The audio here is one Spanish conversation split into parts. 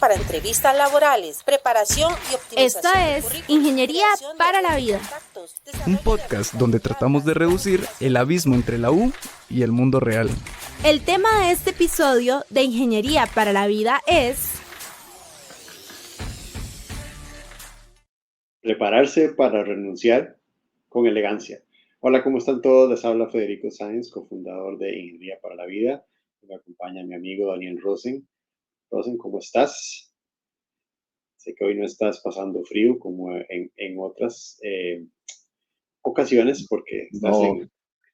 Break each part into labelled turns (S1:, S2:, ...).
S1: para entrevistas laborales, preparación y optimización.
S2: Esta es Ingeniería para la Vida.
S3: Un podcast donde tratamos de reducir el abismo entre la U y el mundo real.
S2: El tema de este episodio de Ingeniería para la Vida es...
S4: Prepararse para renunciar con elegancia. Hola, ¿cómo están todos? Les habla Federico Sáenz, cofundador de Ingeniería para la Vida. Me acompaña mi amigo Daniel Rosen. Rosen, ¿cómo estás? Sé que hoy no estás pasando frío como en otras ocasiones porque estás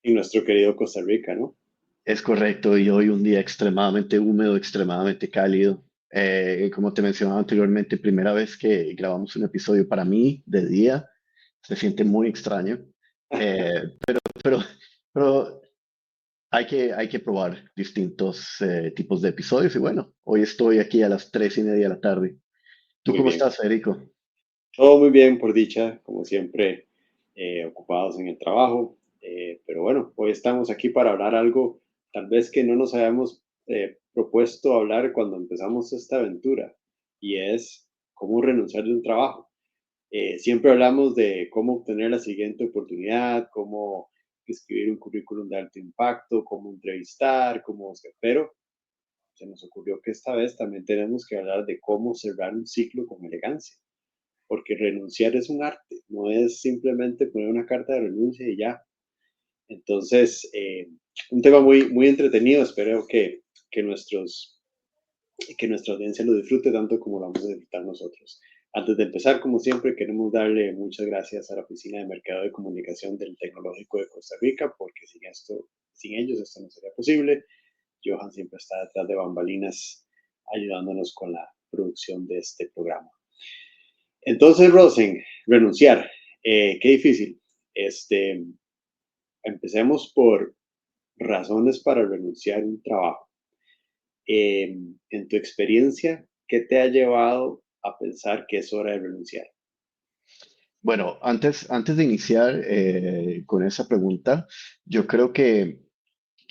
S4: en nuestro querido Costa Rica, ¿no?
S5: Es correcto, y hoy un día extremadamente húmedo, extremadamente cálido. Como te mencionaba anteriormente, primera vez que grabamos un episodio para mí de día, se siente muy extraño, pero hay que probar distintos tipos de episodios y bueno, hoy estoy aquí a las 3:30 de la tarde. ¿Tú
S4: Muy
S5: cómo
S4: bien.
S5: estás, Federico?
S4: Todo muy bien, por dicha, como siempre, ocupados en el trabajo. Pero bueno, hoy estamos aquí para hablar algo tal vez que no nos habíamos propuesto hablar cuando empezamos esta aventura, y es cómo renunciar de un trabajo. Siempre hablamos de cómo obtener la siguiente oportunidad, cómo escribir un currículum de alto impacto, cómo entrevistar, pero se nos ocurrió que esta vez también tenemos que hablar de cómo cerrar un ciclo con elegancia, porque renunciar es un arte, no es simplemente poner una carta de renuncia y ya. Entonces, un tema muy, muy entretenido, espero que, que nuestra audiencia lo disfrute tanto como lo vamos a disfrutar nosotros. Antes de empezar, como siempre, queremos darle muchas gracias a la Oficina de Mercado de Comunicación del Tecnológico de Costa Rica, porque sin ellos esto no sería posible. Johan siempre está detrás de bambalinas ayudándonos con la producción de este programa. Entonces, Rosen, renunciar, qué difícil. Empecemos por razones para renunciar a un trabajo. En tu experiencia, ¿qué te ha llevado a pensar que es hora de renunciar?
S5: Bueno, antes de iniciar con esa pregunta, yo creo que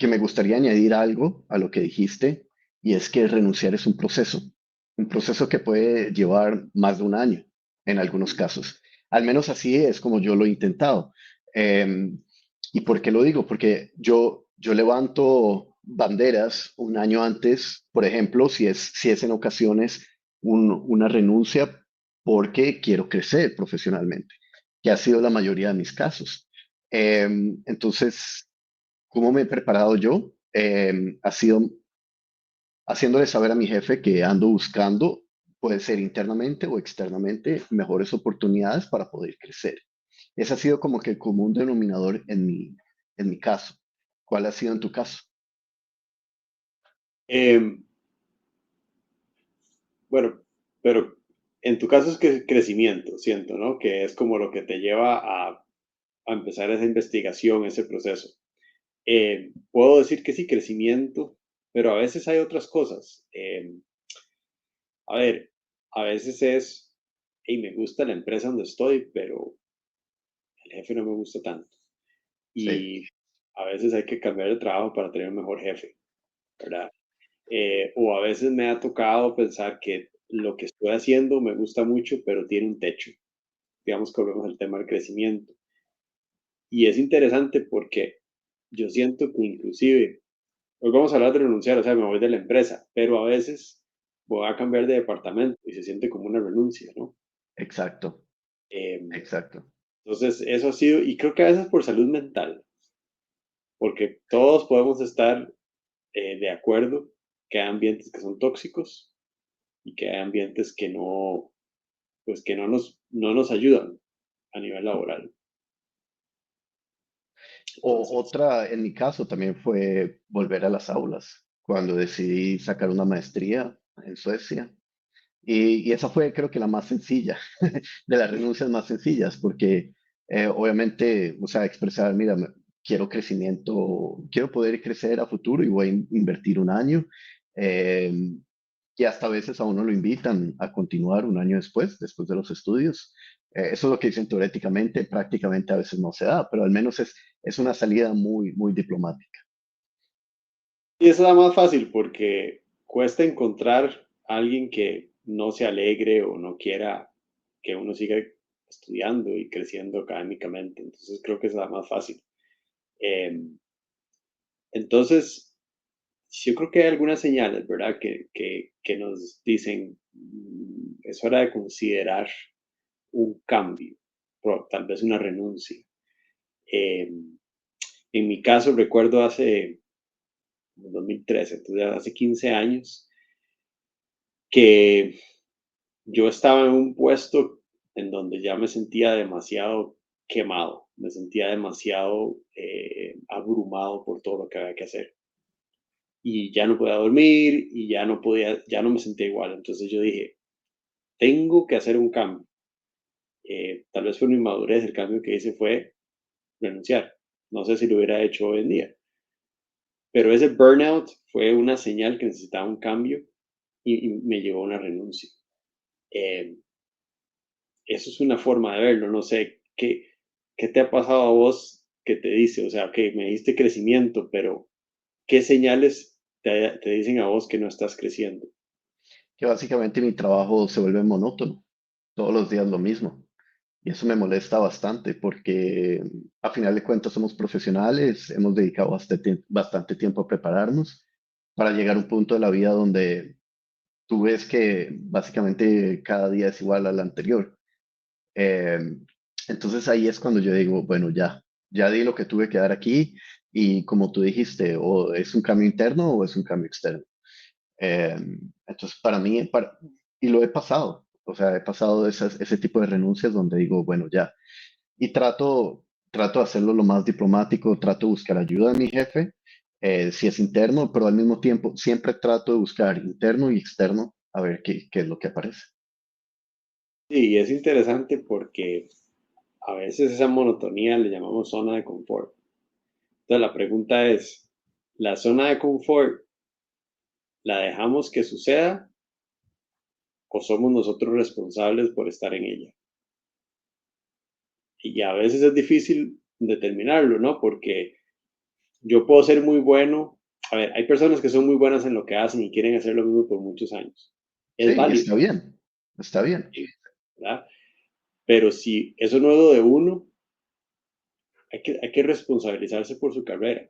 S5: me gustaría añadir algo a lo que dijiste, y es que renunciar es un proceso que puede llevar más de un año en algunos casos. Al menos así es como yo lo he intentado. ¿Y por qué lo digo? Porque yo levanto banderas un año antes, por ejemplo, si es en ocasiones una renuncia porque quiero crecer profesionalmente, que ha sido la mayoría de mis casos. Entonces, ¿cómo me he preparado yo? Ha sido haciéndole saber a mi jefe que ando buscando, puede ser internamente o externamente, mejores oportunidades para poder crecer. Ese ha sido como que el común denominador en mi caso. ¿Cuál ha sido en tu caso?
S4: Eh, bueno, pero en tu caso es que crecimiento, siento, ¿no? Que es como lo que te lleva a empezar esa investigación, ese proceso. Puedo decir que sí, crecimiento, pero a veces hay otras cosas. A ver, a veces hey, me gusta la empresa donde estoy, pero el jefe no me gusta tanto.
S5: Sí.
S4: Y a veces hay que cambiar de trabajo para tener un mejor jefe, ¿verdad? O a veces me ha tocado pensar que lo que estoy haciendo me gusta mucho, pero tiene un techo. Digamos que volvemos al tema del crecimiento. Y es interesante porque yo siento que inclusive, hoy vamos a hablar de renunciar, o sea, me voy de la empresa, pero a veces voy a cambiar de departamento y se siente como una renuncia, ¿no?
S5: Exacto,
S4: Eh,
S5: exacto.
S4: entonces, eso ha sido, y creo que a veces por salud mental, porque todos podemos estar de acuerdo que hay ambientes que son tóxicos y que hay ambientes que no, pues que no nos ayudan a nivel laboral. Entonces,
S5: Otra, en mi caso, también fue volver a las aulas, cuando decidí sacar una maestría en Suecia. Y esa fue, creo que la más sencilla, de las renuncias más sencillas, porque obviamente, o sea, expresar, mira, quiero crecimiento, quiero poder crecer a futuro y voy a invertir un año. eh, y hasta a veces a uno lo invitan a continuar un año después de los estudios. Eso es lo que dicen teóricamente, prácticamente a veces no se da, pero al menos es una salida muy, muy diplomática.
S4: y eso da más fácil porque cuesta encontrar a alguien que no se alegre o no quiera que uno siga estudiando y creciendo académicamente. Entonces creo que es la más fácil. Eh, entonces, yo creo que hay algunas señales, ¿verdad? Que nos dicen, es hora de considerar un cambio, tal vez una renuncia. Eh, en mi caso, recuerdo hace 2013, entonces hace 15 años, que yo estaba en un puesto en donde ya me sentía demasiado quemado, me sentía demasiado abrumado por todo lo que había que hacer. Y ya no podía dormir y ya no me sentía igual. Entonces yo dije, tengo que hacer un cambio. Tal vez fue mi inmadurez, el cambio que hice fue renunciar. No sé si lo hubiera hecho hoy en día. Pero ese burnout fue una señal que necesitaba un cambio y me llevó a una renuncia. Eh, Eso es una forma de verlo. No sé, ¿qué te ha pasado a vos que te dice? O sea, que me diste crecimiento, pero ¿qué señales te dicen a vos que no estás creciendo?
S5: Que básicamente mi trabajo se vuelve monótono, todos los días lo mismo. Y eso me molesta bastante porque a final de cuentas somos profesionales, hemos dedicado bastante tiempo a prepararnos para llegar a un punto de la vida donde tú ves que básicamente cada día es igual al anterior. Eh, entonces ahí es cuando yo digo, bueno, ya di lo que tuve que dar aquí y como tú dijiste, o es un cambio interno o es un cambio externo. Eh, entonces para mí, y lo he pasado, o sea, he pasado ese tipo de renuncias donde digo, bueno, ya, y trato de hacerlo lo más diplomático, trato de buscar ayuda de mi jefe, si es interno, pero al mismo tiempo siempre trato de buscar interno y externo a ver qué es lo que aparece.
S4: Sí, y es interesante porque a veces esa monotonía le llamamos zona de confort. Entonces la pregunta es, ¿la zona de confort la dejamos que suceda o somos nosotros responsables por estar en ella? Y a veces es difícil determinarlo, ¿no? Porque yo puedo ser muy bueno. A ver, hay personas que son muy buenas en lo que hacen y quieren hacer lo mismo por muchos años.
S5: Sí,
S4: Es válido,
S5: está bien, está bien.
S4: ¿verdad? Pero si eso no es lo de uno, hay que responsabilizarse por su carrera.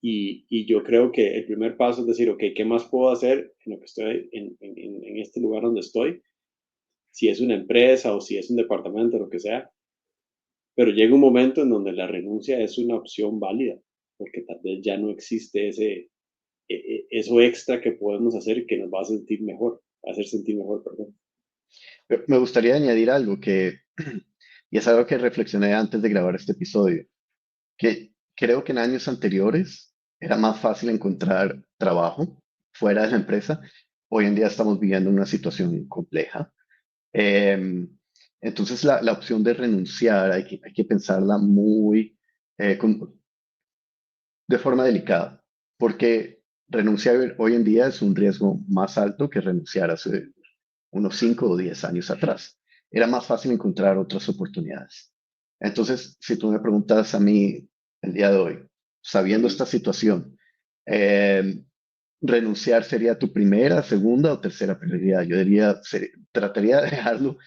S4: Y yo creo que el primer paso es decir, ok, ¿qué más puedo hacer en lo que estoy, en este lugar donde estoy? Si es una empresa o si es un departamento, lo que sea. Pero llega un momento en donde la renuncia es una opción válida, porque tal vez ya no existe eso extra que podemos hacer que nos va a sentir mejor, a hacer sentir mejor, perdón.
S5: Me gustaría añadir algo y es algo que reflexioné antes de grabar este episodio, que creo que en años anteriores era más fácil encontrar trabajo fuera de la empresa. Hoy en día estamos viviendo una situación compleja. Eh, entonces la opción de renunciar hay que pensarla de forma delicada, porque renunciar hoy en día es un riesgo más alto que renunciar hace unos 5 o 10 años atrás. Era más fácil encontrar otras oportunidades. Entonces, si tú me preguntas a mí el día de hoy, sabiendo
S4: Ujú.
S5: esta situación, eh, ¿renunciar sería tu primera, segunda o tercera prioridad? Yo diría, trataría de dejarlo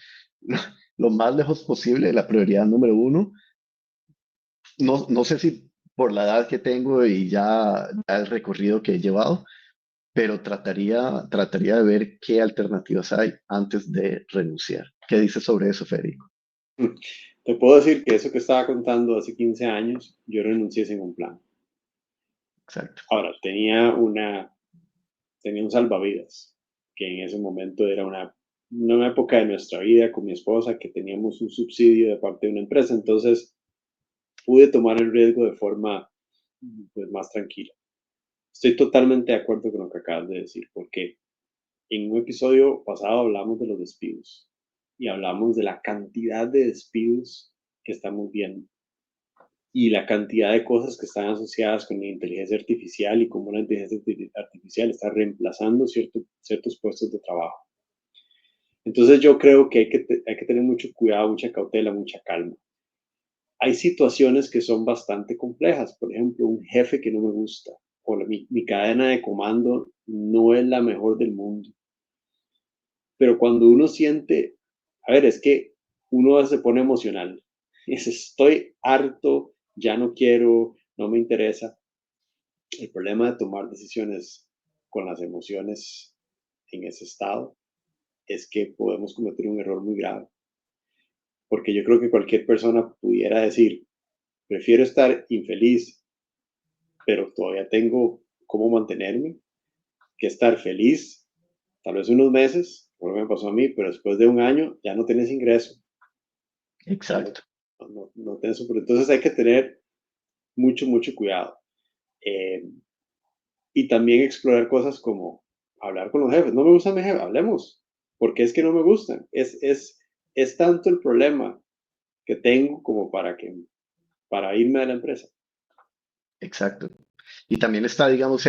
S5: lo, lo más lejos posible, la prioridad número uno. No sé si por la edad que tengo y ya el recorrido que he llevado, pero trataría de ver qué alternativas hay antes de renunciar. ¿Qué dices sobre eso, Federico?
S4: Te puedo decir que eso que estaba contando hace 15 años, yo renuncié sin un plan.
S5: Exacto.
S4: Ahora, tenía un salvavidas, que en ese momento era una época de nuestra vida con mi esposa que teníamos un subsidio de parte de una empresa, entonces pude tomar el riesgo de forma pues, más tranquila. Estoy totalmente de acuerdo con lo que acabas de decir, porque en un episodio pasado hablamos de los despidos y hablamos de la cantidad de despidos que estamos viendo y la cantidad de cosas que están asociadas con la inteligencia artificial y cómo la inteligencia artificial está reemplazando ciertos puestos de trabajo. Entonces yo creo que hay que tener mucho cuidado, mucha cautela, mucha calma. Hay situaciones que son bastante complejas, por ejemplo, un jefe que no me gusta o mi cadena de comando no es la mejor del mundo. pero cuando uno siente, a ver, es que uno se pone emocional, es estoy harto, ya no quiero, no me interesa. El problema de tomar decisiones con las emociones en ese estado es que podemos cometer un error muy grave, porque yo creo que cualquier persona pudiera decir, prefiero estar infeliz, pero todavía tengo cómo mantenerme, que estar feliz, tal vez unos meses, como me pasó a mí, pero después de un año ya no tienes ingreso, ya
S5: Exacto.
S4: no tienes, entonces hay que tener mucho cuidado. Eh, y también explorar cosas como hablar con los jefes. No me gusta mi jefe, hablemos, porque es que no me gustan. Es tanto el problema que tengo como para irme de la empresa.
S5: Exacto. Y también está, digamos,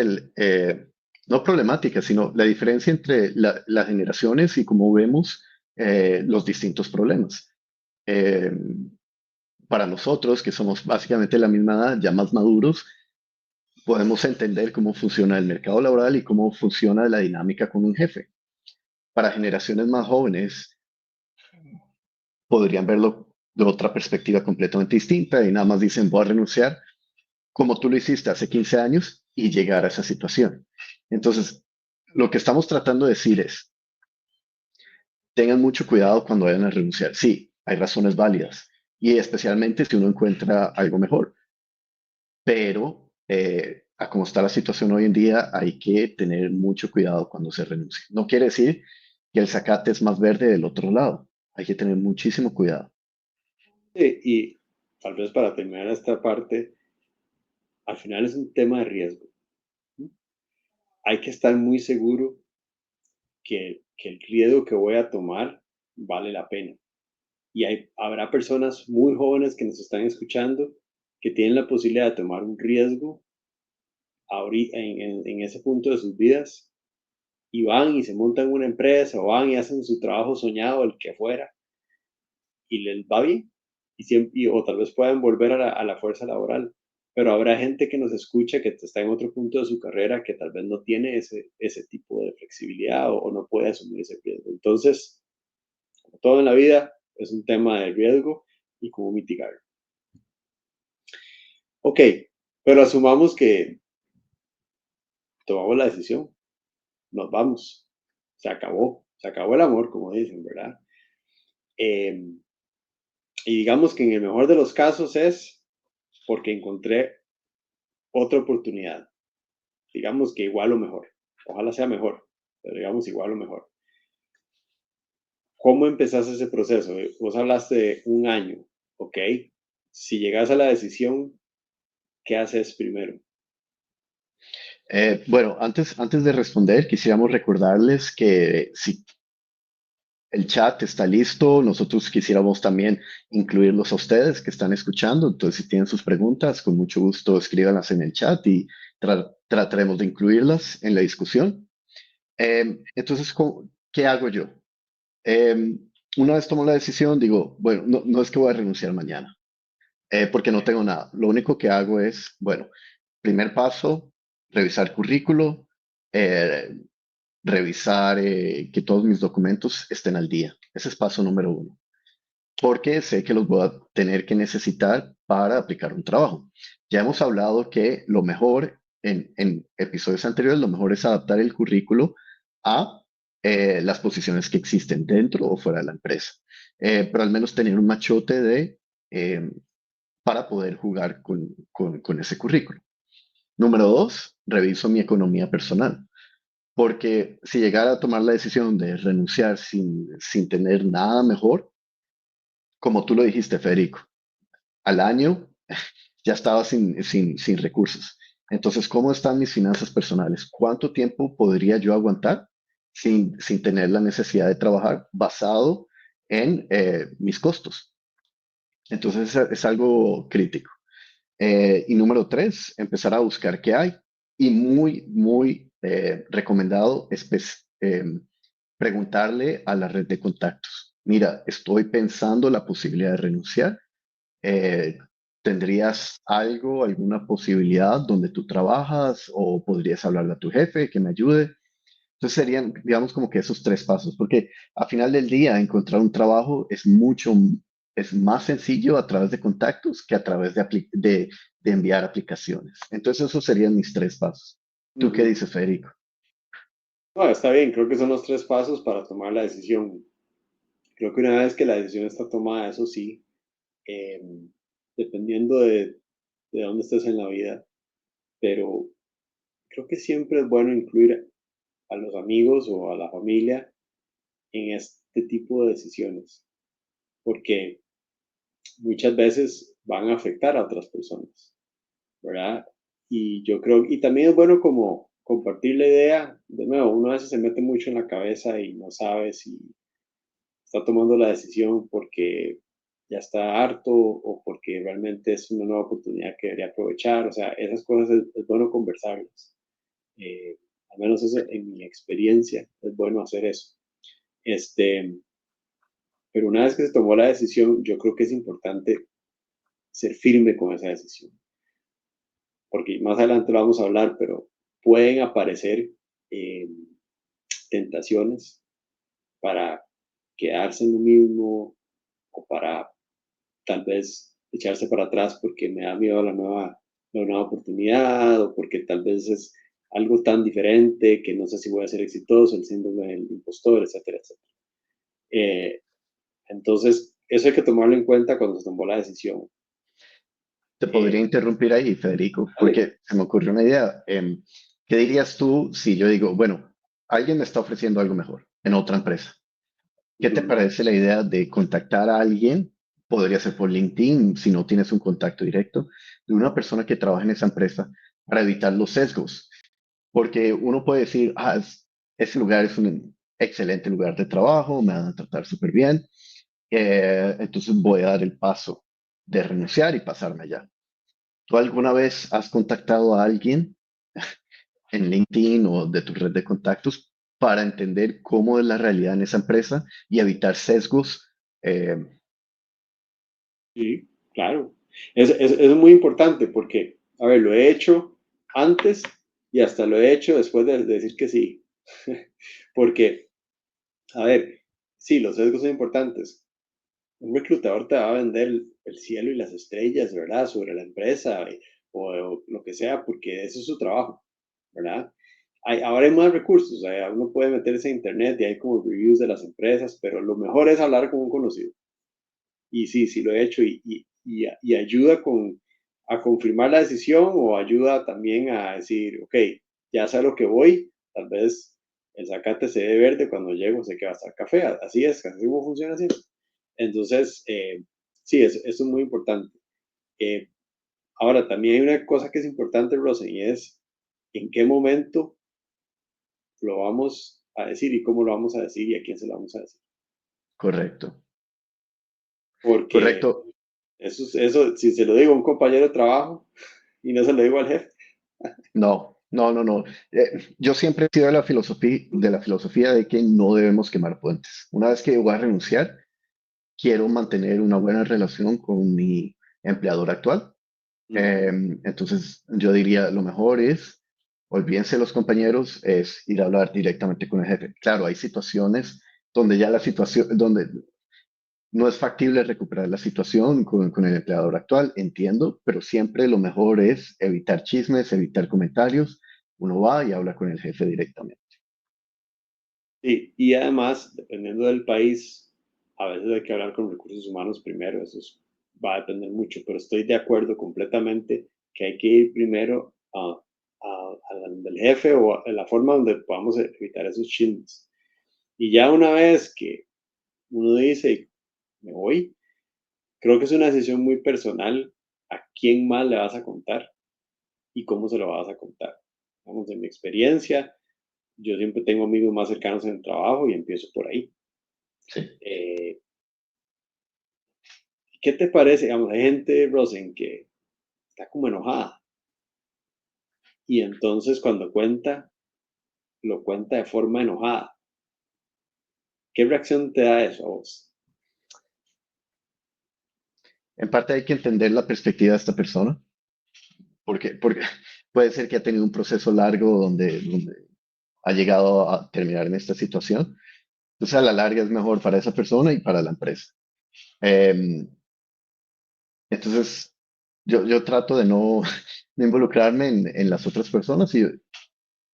S5: no problemática, sino la diferencia entre las generaciones y cómo vemos los distintos problemas. Eh, para nosotros, que somos básicamente la misma edad, ya más maduros, podemos entender cómo funciona el mercado laboral y cómo funciona la dinámica con un jefe. Para generaciones más jóvenes, podrían verlo de otra perspectiva completamente distinta y nada más dicen, voy a renunciar como tú lo hiciste hace 15 años y llegar a esa situación. Entonces, lo que estamos tratando de decir es, tengan mucho cuidado cuando vayan a renunciar. Sí, hay razones válidas y especialmente si uno encuentra algo mejor, pero a como está la situación hoy en día, hay que tener mucho cuidado cuando se renuncia. No quiere decir que el zacate es más verde del otro lado. Hay que tener muchísimo cuidado.
S4: Y tal vez para terminar esta parte, al final es un tema de riesgo. Hay que estar muy seguro que el riesgo que voy a tomar vale la pena. Y habrá personas muy jóvenes que nos están escuchando que tienen la posibilidad de tomar un riesgo en ese punto de sus vidas y van y se montan una empresa o van y hacen su trabajo soñado, el que fuera, y les va bien, o tal vez puedan volver a la fuerza laboral. Pero habrá gente que nos escucha que está en otro punto de su carrera que tal vez no tiene ese tipo de flexibilidad o no puede asumir ese riesgo. Entonces, como todo en la vida, es un tema de riesgo y cómo mitigarlo. Ok, pero asumamos que tomamos la decisión, nos vamos, se acabó el amor, como dicen, ¿verdad? Eh, y digamos que en el mejor de los casos es porque encontré otra oportunidad, digamos que igual o mejor, ojalá sea mejor, pero digamos igual o mejor. ¿Cómo empezaste ese proceso? Vos hablaste de un año, ¿ok? Si llegas a la decisión, ¿qué haces primero?
S5: Bueno, antes de responder, quisiéramos recordarles que si el chat está listo, nosotros quisiéramos también incluirlos a ustedes que están escuchando. Entonces, si tienen sus preguntas, con mucho gusto escríbanlas en el chat y trataremos de incluirlas en la discusión. Entonces, ¿qué hago yo? Una vez tomo la decisión, digo, bueno, no es que voy a renunciar mañana, porque no tengo nada. Lo único que hago es, bueno, primer paso, revisar currículo, eh, revisar que todos mis documentos estén al día. Ese es paso número uno, porque sé que los voy a tener que necesitar para aplicar un trabajo. Ya hemos hablado que lo mejor en episodios anteriores, lo mejor es adaptar el currículo a las posiciones que existen dentro o fuera de la empresa. Pero al menos tener un machote eh, para poder jugar con ese currículo. Número dos, reviso mi economía personal. Porque si llegara a tomar la decisión de renunciar sin tener nada mejor, como tú lo dijiste, Federico, al año ya estaba sin recursos. Entonces, ¿cómo están mis finanzas personales? ¿Cuánto tiempo podría yo aguantar sin tener la necesidad de trabajar basado en mis costos? Entonces, es algo crítico. Y número tres, empezar a buscar qué hay. Y muy recomendado preguntarle a la red de contactos. Mira, estoy pensando la posibilidad de renunciar. Eh, ¿Tendrías algo, alguna posibilidad donde tú trabajas o podrías hablarle a tu jefe que me ayude? Entonces serían, digamos, como que esos tres pasos, porque a final del día encontrar un trabajo es más sencillo a través de contactos que a través de enviar aplicaciones. Entonces esos serían mis tres pasos. ¿Tú qué
S4: Ujú.
S5: dices, Federico?
S4: No, está bien, creo que son los tres pasos para tomar la decisión. Creo que una vez que la decisión está tomada, eso sí, eh, dependiendo de dónde estés en la vida, pero creo que siempre es bueno incluir a los amigos o a la familia en este tipo de decisiones, porque muchas veces van a afectar a otras personas, ¿verdad? Y yo creo, y también es bueno como compartir la idea, de nuevo, uno a veces se mete mucho en la cabeza y no sabe si está tomando la decisión porque ya está harto o porque realmente es una nueva oportunidad que debería aprovechar, o sea, esas cosas es bueno conversarlas. Al menos eso en mi experiencia es bueno hacer eso. Este, pero una vez que se tomó la decisión, yo creo que es importante ser firme con esa decisión, porque más adelante lo vamos a hablar, pero pueden aparecer eh, tentaciones para quedarse en lo mismo o para tal vez echarse para atrás porque me da miedo la nueva oportunidad o porque tal vez es algo tan diferente que no sé si voy a ser exitoso, el síndrome del impostor, etcétera, etcétera. Eh, entonces, eso hay que tomarlo en cuenta cuando se tomó la decisión.
S5: Te podría
S4: Eh,
S5: interrumpir ahí, Federico,
S4: Dale.
S5: porque se me ocurrió una idea. ¿Qué dirías tú si yo digo, bueno, alguien me está ofreciendo algo mejor en otra empresa? ¿Qué te
S4: Ujú.
S5: parece la idea de contactar a alguien? Podría ser por LinkedIn, si no tienes un contacto directo, de una persona que trabaja en esa empresa para evitar los sesgos. Porque uno puede decir, ese lugar es un excelente lugar de trabajo, me van a tratar súper bien, entonces voy a dar el paso de renunciar y pasarme allá. ¿Tú alguna vez has contactado a alguien en LinkedIn o de tu red de contactos para entender cómo es la realidad en esa empresa y evitar sesgos? Eh,
S4: Sí, claro. Es muy importante porque, a ver, lo he hecho antes y hasta lo he hecho después de decir que sí. Porque, a ver, sí, los sesgos son importantes. Un reclutador te va a vender el cielo y las estrellas, ¿verdad? Sobre la empresa o lo que sea, porque ese es su trabajo, ¿verdad? Ahora hay más recursos, o sea, uno puede meterse a internet y hay como reviews de las empresas, pero lo mejor es hablar con un conocido. Y sí, sí lo he hecho y ayuda a confirmar la decisión o ayuda también a decir, ok, ya sé a lo que voy, tal vez el zacate se ve verde cuando llego, sé que va a estar café, así es, así como funciona así. Entonces, sí, eso es muy importante. Eh, Ahora, también hay una cosa que es importante, Rosen, y es en qué momento lo vamos a decir y cómo lo vamos a decir y a quién se lo vamos a decir.
S5: correcto,
S4: Porque
S5: correcto.
S4: eso, si se lo digo a un compañero de trabajo y no se lo digo al jefe.
S5: No, no, no, no. Yo siempre he sido de la filosofía de que no debemos quemar puentes. Una vez que voy a renunciar, quiero mantener una buena relación con mi empleador actual.
S4: Ujú.
S5: Entonces, yo diría, lo mejor es, olvídense los compañeros, es ir a hablar directamente con el jefe. Claro, hay situaciones donde ya la situación, donde no es factible recuperar la situación con el empleador actual, entiendo, pero siempre lo mejor es evitar chismes, evitar comentarios. Uno va y habla con el jefe directamente.
S4: Sí, y además, dependiendo del país, a veces hay que hablar con recursos humanos primero, va a depender mucho, pero estoy de acuerdo completamente que hay que ir primero del jefe o a la forma donde podamos evitar esos chismes. Y ya una vez que uno dice, me voy, creo que es una decisión muy personal a quién más le vas a contar y cómo se lo vas a contar. Vamos, en mi experiencia, yo siempre tengo amigos más cercanos en el trabajo y empiezo por ahí.
S5: Sí,
S4: Eh, ¿Qué te parece? Digamos, hay gente, Rosen, que está como enojada y entonces cuando cuenta, lo cuenta de forma enojada. ¿Qué reacción te da eso a vos?
S5: en parte hay que entender la perspectiva de esta persona, porque puede ser que ha tenido un proceso largo donde ha llegado a terminar en esta situación. Entonces, a la larga es mejor para esa persona y para la empresa. Em, entonces, yo trato de no, no involucrarme en las otras personas y,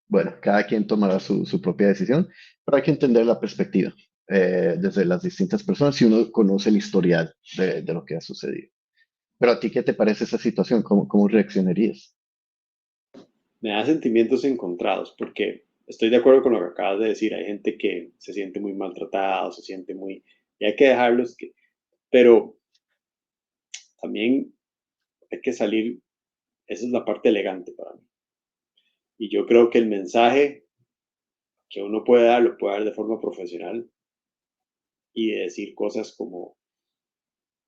S5: bueno, cada quien tomará su propia decisión, pero hay que entender la perspectiva desde las distintas personas si uno conoce el historial de lo que ha sucedido. Pero a ti, ¿qué te parece esa situación? ¿Cómo reaccionarías?
S4: Me da sentimientos encontrados porque estoy de acuerdo con lo que acabas de decir. Hay gente que se siente muy maltratada, se siente muy... Y hay que dejarlos que... Pero también hay que salir, esa es la parte elegante para mí. Y yo creo que el mensaje que uno puede dar, lo puede dar de forma profesional y de decir cosas como,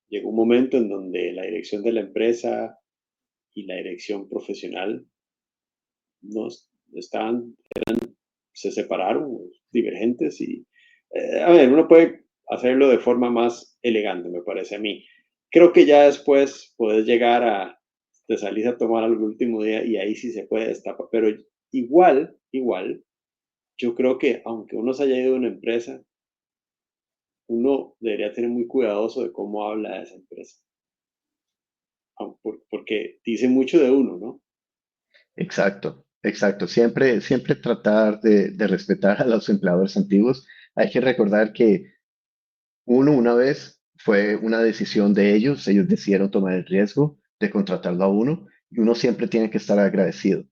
S4: llegó un momento en donde la dirección de la empresa y la dirección profesional no estaban, se separaron, divergentes y, a ver, uno puede hacerlo de forma más elegante, me parece a mí. Creo que ya después puedes llegar a, te salís a tomar algo el último día y ahí sí se puede destapar, pero igual, yo creo que aunque uno se haya ido de una empresa, uno debería tener muy cuidadoso de cómo habla de esa empresa, porque dice mucho de uno, ¿no?
S5: Exacto, exacto. Siempre tratar de respetar a los empleadores antiguos. Hay que recordar que uno una vez fue una decisión de ellos decidieron tomar el riesgo de contratarlo a uno y uno siempre tiene que estar agradecido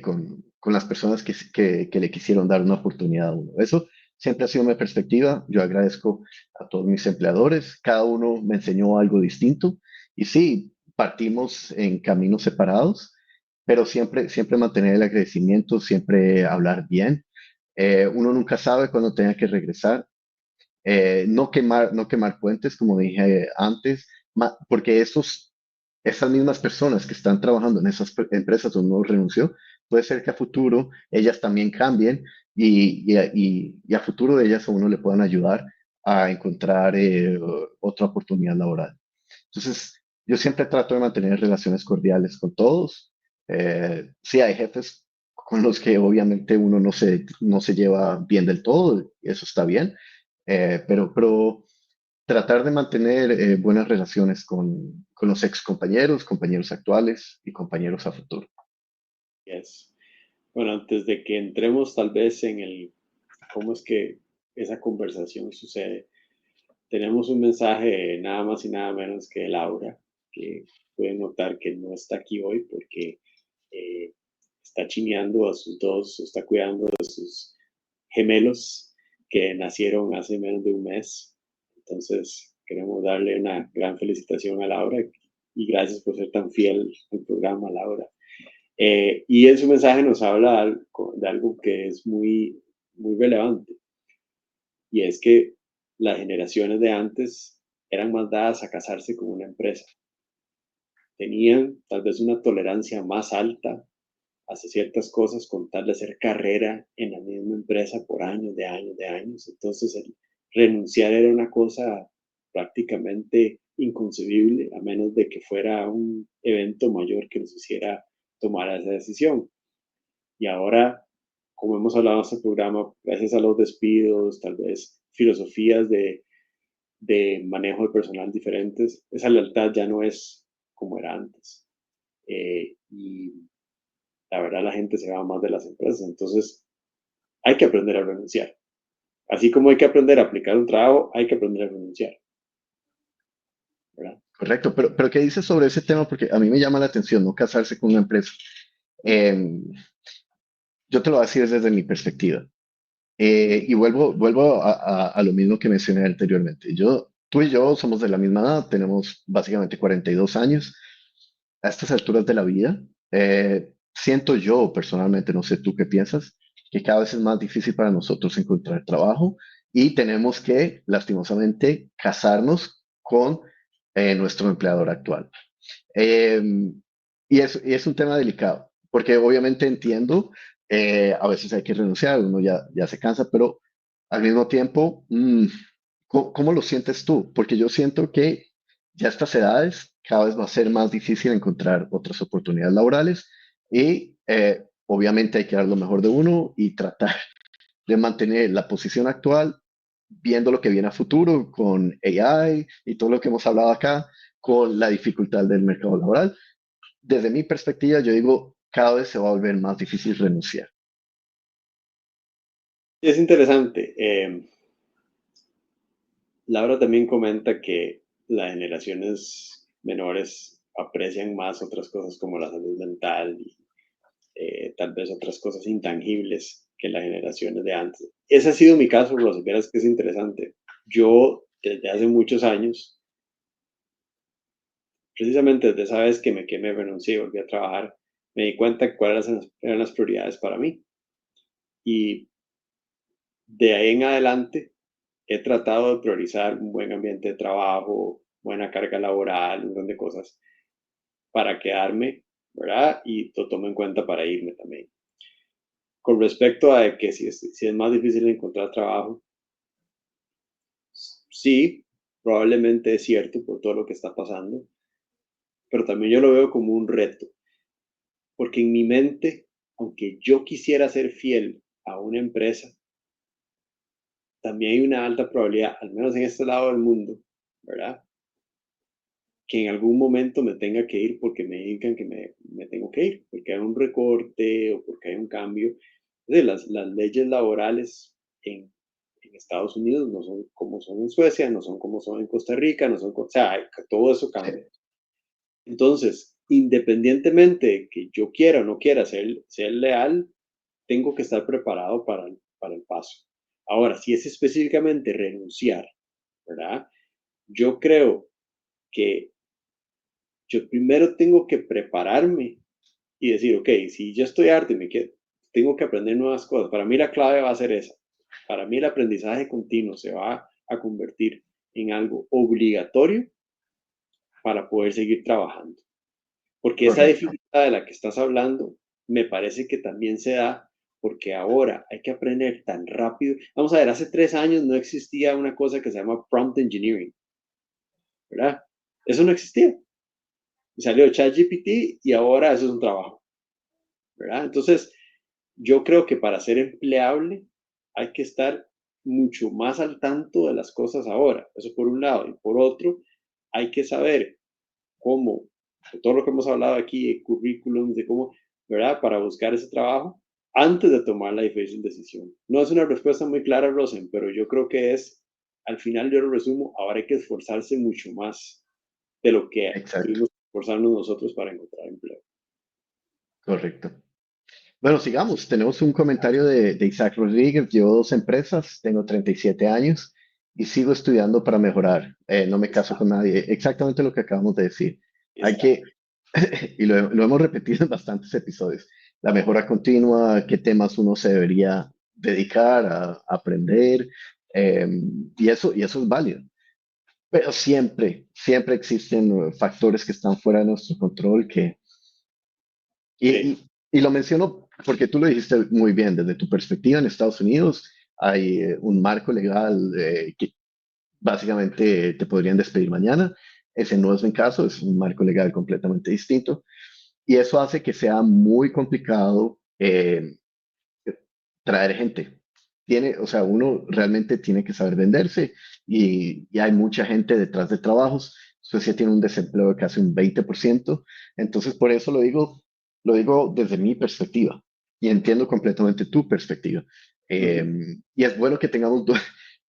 S5: con las personas que le quisieron dar una oportunidad a uno. Eso siempre ha sido mi perspectiva. Yo agradezco a todos mis empleadores, cada uno me enseñó algo distinto y sí, partimos en caminos separados, pero siempre mantener el agradecimiento, siempre hablar bien. Uno nunca sabe cuándo tenga que regresar, no quemar puentes, como dije antes, porque esas mismas personas que están trabajando en esas empresas donde uno renunció, puede ser que a futuro ellas también cambien y a futuro de ellas a uno le puedan ayudar a encontrar otra oportunidad laboral. Entonces, yo siempre trato de mantener relaciones cordiales con todos. Sí, hay jefes con los que obviamente uno no se lleva bien del todo, eso está bien, pero tratar de mantener buenas relaciones con los ex compañeros, compañeros actuales y compañeros a futuro.
S4: Yes. Bueno, antes de que entremos tal vez en el cómo es que esa conversación sucede, tenemos un mensaje nada más y nada menos que de Laura, que pueden notar que no está aquí hoy porque eh, está chineando a sus dos, está cuidando de sus gemelos que nacieron hace menos de un mes. Entonces, queremos darle una gran felicitación a Laura y gracias por ser tan fiel al programa, Laura. Y en su mensaje nos habla de algo que es muy relevante, y es que las generaciones de antes eran más dadas a casarse con una empresa. Tenían tal vez una tolerancia más alta hacia ciertas cosas con tal de hacer carrera en la misma empresa por años, de años, de años. Entonces, el renunciar era una cosa prácticamente inconcebible, a menos de que fuera un evento mayor que nos hiciera tomar esa decisión. Y ahora, como hemos hablado en este programa, gracias a los despidos, tal vez filosofías de manejo de personal diferentes, esa lealtad ya no es como era antes. Y la verdad la gente se va más de las empresas, entonces hay que aprender a renunciar. Así como hay que aprender a aplicar un trabajo, hay que aprender a renunciar, ¿verdad?
S5: Correcto, pero ¿qué dices sobre ese tema? Porque a mí me llama la atención no casarse con una empresa. Eh, yo te lo voy a decir desde mi perspectiva. Y vuelvo a lo mismo que mencioné anteriormente. Tú y yo somos de la misma edad, tenemos básicamente 42 años. A estas alturas de la vida, siento yo personalmente, no sé tú qué piensas, que cada vez es más difícil para nosotros encontrar trabajo y tenemos que, lastimosamente, casarnos con nuestro empleador actual. Eh, y es un tema delicado, porque obviamente entiendo, a veces hay que renunciar, uno ya se cansa, pero al mismo tiempo, ¿cómo lo sientes tú? Porque yo siento que ya a estas edades cada vez va a ser más difícil encontrar otras oportunidades laborales y obviamente hay que dar lo mejor de uno y tratar de mantener la posición actual, viendo lo que viene a futuro con AI y todo lo que hemos hablado acá, con la dificultad del mercado laboral. Desde mi perspectiva, yo digo, cada vez se va a volver más difícil renunciar.
S4: Es interesante. Laura también comenta que las generaciones menores aprecian más otras cosas como la salud mental y tal vez otras cosas intangibles que las generaciones de antes. Ese ha sido mi caso, Rosy, verás que es interesante. Yo, desde hace muchos años, precisamente desde esa vez que me quemé, renuncié y volví a trabajar, me di cuenta de cuáles eran las prioridades para mí. Y de ahí en adelante he tratado de priorizar un buen ambiente de trabajo, buena carga laboral, un montón de cosas para quedarme, ¿verdad? Y lo tomo en cuenta para irme también. Con respecto a que si es más difícil encontrar trabajo, sí, probablemente es cierto por todo lo que está pasando, pero también yo lo veo como un reto, porque en mi mente, aunque yo quisiera ser fiel a una empresa, también hay una alta probabilidad, al menos en este lado del mundo, ¿verdad? Que en algún momento me tenga que ir porque me indican que me tengo que ir, porque hay un recorte o porque hay un cambio. Entonces, las leyes laborales en Estados Unidos no son como son en Suecia, no son como son en Costa Rica, no son, o sea, todo eso cambia. Entonces, independientemente de que yo quiera o no quiera ser leal, tengo que estar preparado para el paso. Ahora, si es específicamente renunciar, ¿verdad? Yo creo que yo primero tengo que prepararme y decir, ok, si yo estoy harto y me quedo, tengo que aprender nuevas cosas. Para mí la clave va a ser esa. Para mí el aprendizaje continuo se va a convertir en algo obligatorio para poder seguir trabajando. Porque esa
S5: Correcto.
S4: dificultad de la que estás hablando me parece que también se da porque ahora hay que aprender tan rápido. Vamos a ver, hace 3 años no existía una cosa que se llama prompt engineering, ¿verdad? Eso no existía. Salió ChatGPT y ahora eso es un trabajo, ¿verdad? Entonces, yo creo que para ser empleable hay que estar mucho más al tanto de las cosas ahora. Eso por un lado. Y por otro, hay que saber cómo, de todo lo que hemos hablado aquí, de currículums, de cómo, ¿verdad? Para buscar ese trabajo antes de tomar la difícil decisión. No es una respuesta muy clara, Rosen, pero yo creo que es, al final yo lo resumo, ahora hay que esforzarse mucho más de lo que
S5: Exacto,
S4: tuvimos que esforzarnos nosotros para encontrar empleo.
S5: correcto. Bueno, sigamos. Tenemos un comentario de Isaac Rodríguez. Llevo 2 empresas, tengo 37 años y sigo estudiando para mejorar. No me caso
S4: Está,
S5: con nadie. Exactamente lo que acabamos de decir. Hay
S4: está.
S5: que, y lo hemos repetido en bastantes episodios, la mejora continua, qué temas uno se debería dedicar a aprender, eh, y eso es válido. Pero siempre, siempre existen factores que están fuera de nuestro control y,
S4: Sí,
S5: y lo menciono porque tú lo dijiste muy bien, desde tu perspectiva en Estados Unidos hay un marco legal que básicamente te podrían despedir mañana. Ese no es mi caso, es un marco legal completamente distinto. Y eso hace que sea muy complicado traer gente. O sea, uno realmente tiene que saber venderse y hay mucha gente detrás de trabajos. Suecia tiene un desempleo de casi un 20%. Entonces, por eso lo digo desde mi perspectiva y entiendo completamente tu perspectiva.
S4: ujú,
S5: Y es bueno que tengamos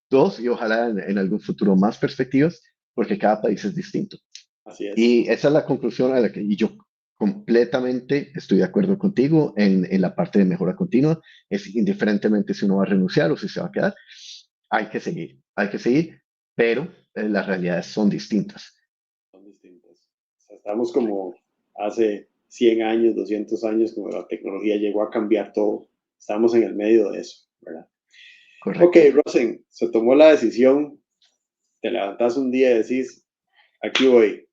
S5: dos y ojalá en algún futuro más perspectivas, porque cada país es distinto.
S4: así es.
S5: Y esa es la conclusión a la que y yo completamente estoy de acuerdo contigo en la parte de mejora continua. Es indiferentemente si uno va a renunciar o si se va a quedar, hay que seguir, pero las realidades son distintas.
S4: Son distintas. O sea, estamos como hace 100 años, 200 años, como la tecnología llegó a cambiar todo. Estamos en el medio de eso, ¿verdad? Ok,
S5: Correcto.
S4: Rosen, se tomó la decisión, te levantás un día y decís, aquí voy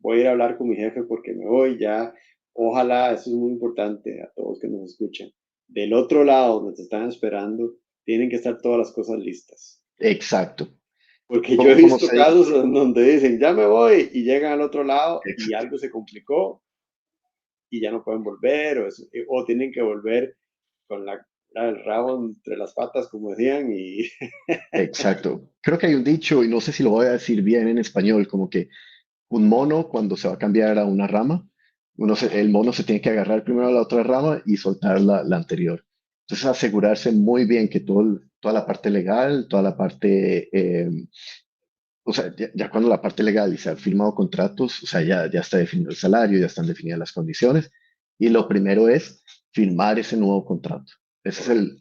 S4: a ir a hablar con mi jefe porque me voy ya. Ojalá, eso es muy importante a todos que nos escuchan. Del otro lado, donde te están esperando, tienen que estar todas las cosas listas.
S5: Exacto.
S4: Porque yo he
S5: Como
S4: visto
S5: se dice,
S4: casos en donde dicen, ya me voy, y llegan al otro lado y algo se complicó y ya no pueden volver, o tienen que volver con el rabo entre las patas, como decían, y
S5: Exacto. Creo que hay un dicho, y no sé si lo voy a decir bien en español, como que un mono cuando se va a cambiar a una rama, el mono se tiene que agarrar primero a la otra rama y soltar la anterior. Entonces asegurarse muy bien que toda la parte legal, toda la parte, o sea, ya cuando la parte legal y se han firmado contratos, o sea, ya está definido el salario, ya están definidas las condiciones, y lo primero es firmar ese nuevo contrato. Ese es
S4: correcto.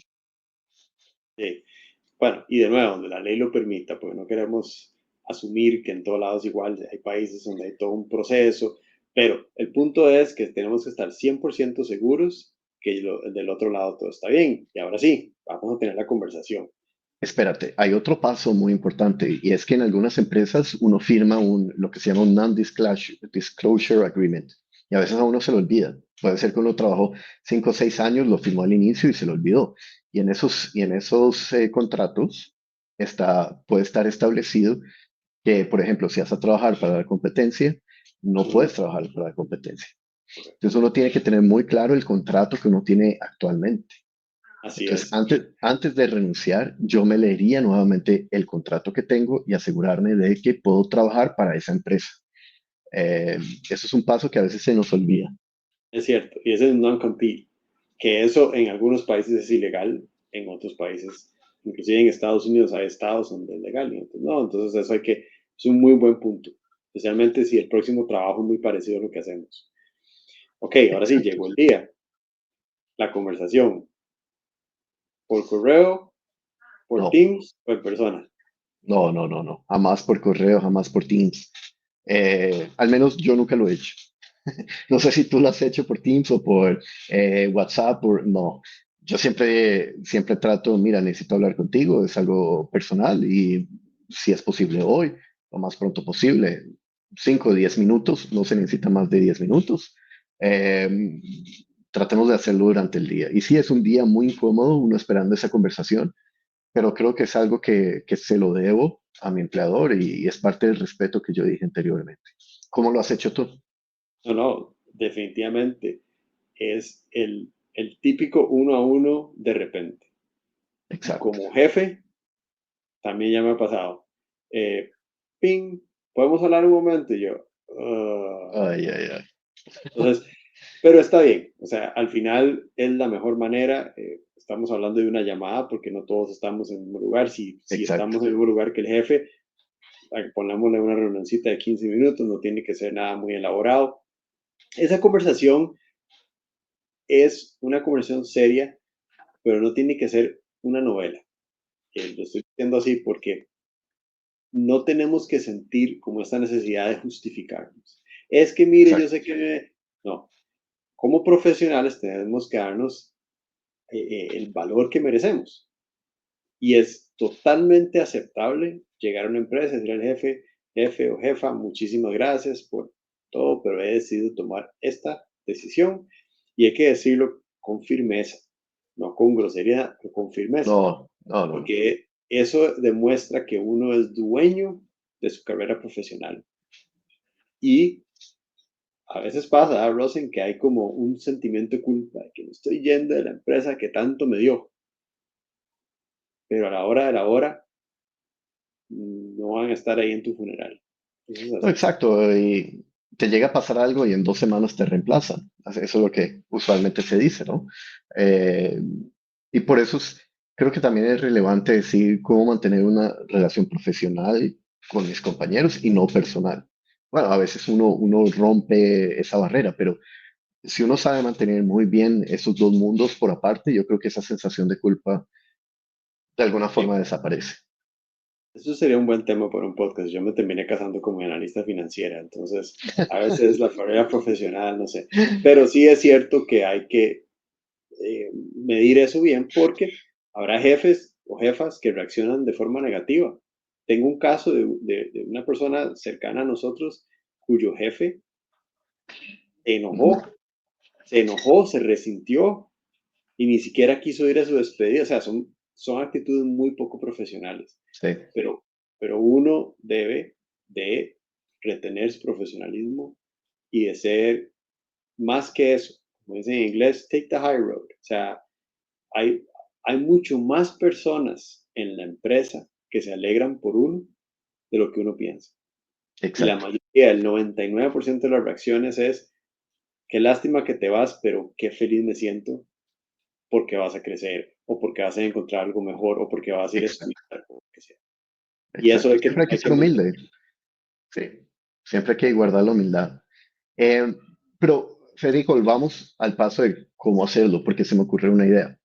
S4: Sí. Bueno, y de nuevo, donde la ley lo permita, porque no queremos asumir que en todos lados igual, hay países donde hay todo un proceso, pero el punto es que tenemos que estar 100% seguros que del otro lado todo está bien. Y ahora sí, vamos a tener la conversación.
S5: Espérate, hay otro paso muy importante y es que en algunas empresas uno firma lo que se llama un non-disclosure agreement y a veces a uno se lo olvida. Puede ser que uno trabajó 5 o 6 años, lo firmó al inicio y se lo olvidó. Y en esos contratos puede estar establecido que, por ejemplo, si vas a trabajar para la competencia, no
S4: Ujú,
S5: puedes trabajar para la competencia.
S4: correcto.
S5: Entonces uno tiene que tener muy claro el contrato que uno tiene actualmente.
S4: Así
S5: Entonces,
S4: es.
S5: antes de renunciar, yo me leería nuevamente el contrato que tengo y asegurarme de que puedo trabajar para esa empresa. Eh, Eso es un paso que a veces se nos olvida.
S4: Es cierto. Y ese es un non-compete, que eso en algunos países es ilegal, en otros países, inclusive en Estados Unidos hay estados donde es legal y otros no. Entonces eso es un muy buen punto, especialmente si el próximo trabajo es muy parecido a lo que hacemos. Ok, ahora sí,
S5: Exacto.
S4: llegó el día, la conversación, por correo, por
S5: No,
S4: Teams o en persona.
S5: no, no, no, no. Jamás por correo, jamás por Teams. Al menos yo nunca lo he hecho. No sé si tú lo has hecho por Teams o por WhatsApp. No, yo siempre trato, mira, necesito hablar contigo, es algo personal y si es posible hoy, lo más pronto posible, 5 o 10 minutos, no se necesita más de 10 minutos. Eh, Tratemos de hacerlo durante el día. Y sí, es un día muy incómodo, uno esperando esa conversación, pero creo que es algo que se lo debo a mi empleador y es parte del respeto que yo dije anteriormente. ¿Cómo lo has hecho tú?
S4: No, no, definitivamente es el típico uno a uno de repente. Y
S5: Exacto.
S4: como jefe, también ya me ha pasado. Eh, ping, ¿podemos hablar un momento? Y yo, "Ah".
S5: Ay, ay, ay.
S4: Entonces, pero está bien, o sea, al final es la mejor manera. Estamos hablando de una llamada porque no todos estamos en el mismo lugar. Si
S5: Exacto.
S4: estamos en el mismo lugar que el jefe, ponémosle una reunioncita de 15 minutos, no tiene que ser nada muy elaborado. Esa conversación es una conversación seria, pero no tiene que ser una novela. Lo estoy diciendo así porque no tenemos que sentir como esta necesidad de justificarnos. Es que, mire, yo
S5: Exacto.
S4: sé que... No, como profesionales tenemos que darnos el valor que merecemos. Y es totalmente aceptable llegar a una empresa y decirle al jefe o jefa, muchísimas gracias por todo, pero he decidido tomar esta decisión y hay que decirlo con firmeza, no con grosería, pero con firmeza,
S5: No, no, no, no.
S4: porque eso demuestra que uno es dueño de su carrera profesional. Y a veces pasa, Rosen, que hay como un sentimiento de culpa, de que me estoy yendo de la empresa que tanto me dio, pero a la hora de la hora no van a estar ahí en tu funeral. Eso es
S5: No,
S4: así.
S5: exacto. Y te llega a pasar algo y en 2 semanas te reemplazan. Eso es lo que usualmente se dice, ¿no? Eh, y por eso creo que también es relevante decir cómo mantener una relación profesional con mis compañeros y no personal. Bueno, a veces uno rompe esa barrera, pero si uno sabe mantener muy bien esos dos mundos por aparte, yo creo que esa sensación de culpa de alguna
S4: Sí,
S5: forma desaparece.
S4: eso sería un buen tema para un podcast. Yo me terminé casando como analista financiera, entonces a veces la carrera profesional, no sé. Pero sí es cierto que hay que medir eso bien porque habrá jefes o jefas que reaccionan de forma negativa. Tengo un caso de una persona cercana a nosotros cuyo jefe se enojó, se resintió y ni siquiera quiso ir a su despedida. O sea, son actitudes muy poco profesionales,
S5: Sí,
S4: pero, pero uno debe de retener su profesionalismo y de ser más que eso, como dicen en inglés, take the high road. O sea, hay, hay mucho más personas en la empresa que se alegran por uno de lo que uno piensa. Y la
S5: Exacto.
S4: mayoría, el 99% de las reacciones es, qué lástima que te vas, pero qué feliz me siento porque vas a crecer, o porque vas a encontrar algo mejor, o porque vas a ir a
S5: Exacto.
S4: estudiar, o lo que sea. Y eso
S5: Exacto. Siempre hay que
S4: hay
S5: ser
S4: que
S5: humilde.
S4: mantener.
S5: Sí. Siempre hay que guardar la humildad. Eh, pero, Federico, volvamos al paso de cómo hacerlo, porque se me ocurrió una idea.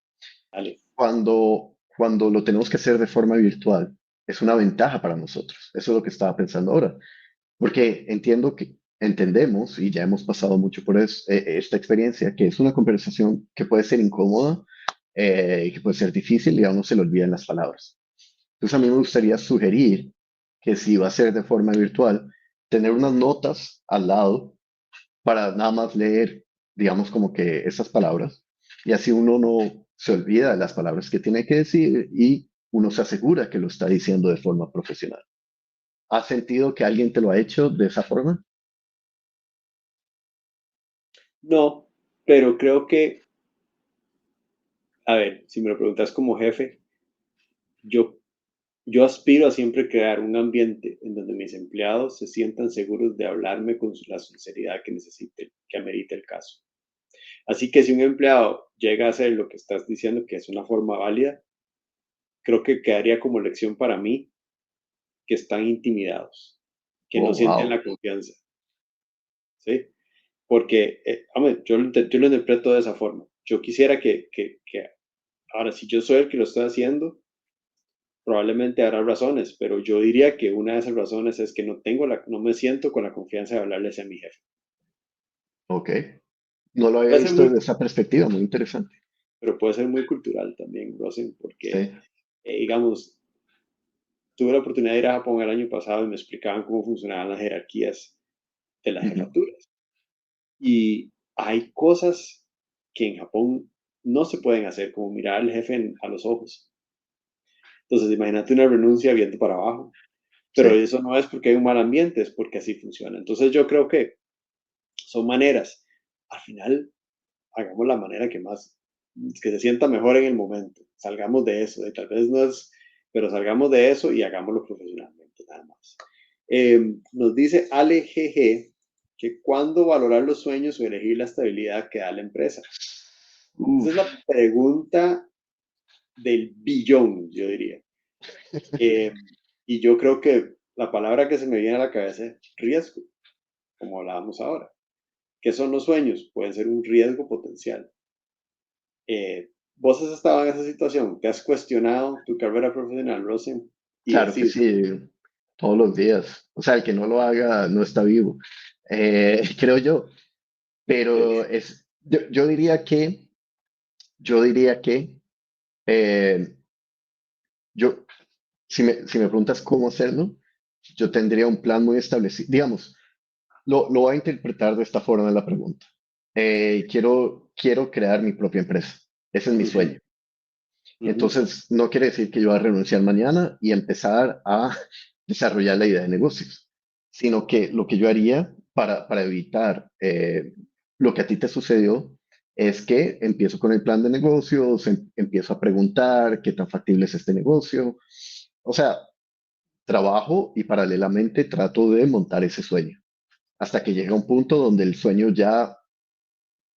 S4: Dale.
S5: Cuando lo tenemos que hacer de forma virtual, es una ventaja para nosotros. Eso es lo que estaba pensando ahora. Porque entendemos, y ya hemos pasado mucho por esta experiencia, que es una conversación que puede ser incómoda, que puede ser difícil y a uno se le olvidan las palabras. Entonces a mí me gustaría sugerir que si va a ser de forma virtual, tener unas notas al lado para nada más leer, digamos, como que esas palabras, y así uno no se olvida de las palabras que tiene que decir y uno se asegura que lo está diciendo de forma profesional. ¿Has sentido que alguien te lo ha hecho de esa forma?
S4: No, pero creo que, a ver, si me lo preguntas como jefe, yo, yo aspiro a siempre crear un ambiente en donde mis empleados se sientan seguros de hablarme con la sinceridad que necesite, que amerite el caso. Así que si un empleado llega a hacer lo que estás diciendo, que es una forma válida, creo que quedaría como lección para mí que están intimidados, que no
S5: Oh,
S4: sienten
S5: wow.
S4: la confianza, ¿sí? Porque, hombre, yo lo interpreto de esa forma. Yo quisiera ahora, si yo soy el que lo estoy haciendo, probablemente habrá razones, pero yo diría que una de esas razones es que no me siento con la confianza de hablarles a mi jefe.
S5: Ok. No lo había
S4: Puede ser
S5: visto
S4: muy,
S5: desde esa perspectiva, muy interesante.
S4: pero puede ser muy cultural también, Rosen, porque,
S5: Sí.
S4: digamos, tuve la oportunidad de ir a Japón el año pasado y me explicaban cómo funcionaban las jerarquías de las
S5: Ujú.
S4: jefaturas. Y hay cosas que en Japón no se pueden hacer, como mirar al jefe a los ojos. Entonces, imagínate una renuncia viendo para abajo. Pero
S5: Sí.
S4: eso no es porque hay un mal ambiente, es porque así funciona. Entonces, yo creo que son maneras. Al final, hagamos la manera que se sienta mejor en el momento. Salgamos de eso. Tal vez no es, pero salgamos de eso y hagámoslo profesionalmente, nada más. Nos dice Ale GG que cuándo valorar los sueños o elegir la estabilidad que da la empresa. Esa es
S5: Uf.
S4: la pregunta del billón, yo diría. Eh, y yo creo que la palabra que se me viene a la cabeza es riesgo, como hablábamos ahora. ¿Qué son los sueños? Pueden ser un riesgo potencial. ¿Vos has estado en esa situación? ¿Te has cuestionado tu carrera profesional, Rosen? Y
S5: Claro que
S4: decir,
S5: sí, todos los días. O sea, el que no lo haga no está vivo, creo yo. Pero yo diría que, eh, yo, si me preguntas cómo hacerlo, yo tendría un plan muy establecido. Digamos, lo voy a interpretar de esta forma en la pregunta. Quiero crear mi propia empresa. Ese es mi
S4: ujú,
S5: sueño.
S4: ujú,
S5: Entonces, no quiere decir que yo voy a renunciar mañana y empezar a desarrollar la idea de negocios, sino que lo que yo haría para evitar lo que a ti te sucedió es que empiezo con el plan de negocios, empiezo a preguntar qué tan factible es este negocio. O sea, trabajo y paralelamente trato de montar ese sueño hasta que llega un punto donde el sueño ya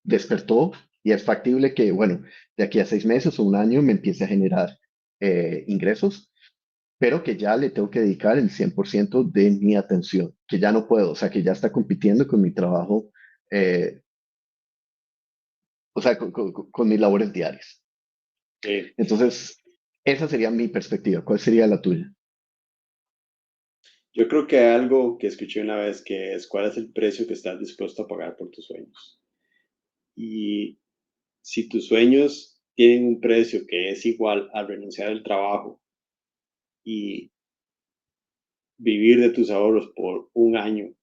S5: despertó y es factible que, bueno, de aquí a 6 meses o un año me empiece a generar ingresos, pero que ya le tengo que dedicar el 100% de mi atención, que ya no puedo, o sea, que ya está compitiendo con mi trabajo, eh, o sea, con mis labores diarias.
S4: sí.
S5: Entonces, esa sería mi perspectiva. ¿Cuál sería la tuya?
S4: Yo creo que hay algo que escuché una vez que es cuál es el precio que estás dispuesto a pagar por tus sueños. Y si tus sueños tienen un precio que es igual a renunciar al trabajo y vivir de tus ahorros por un año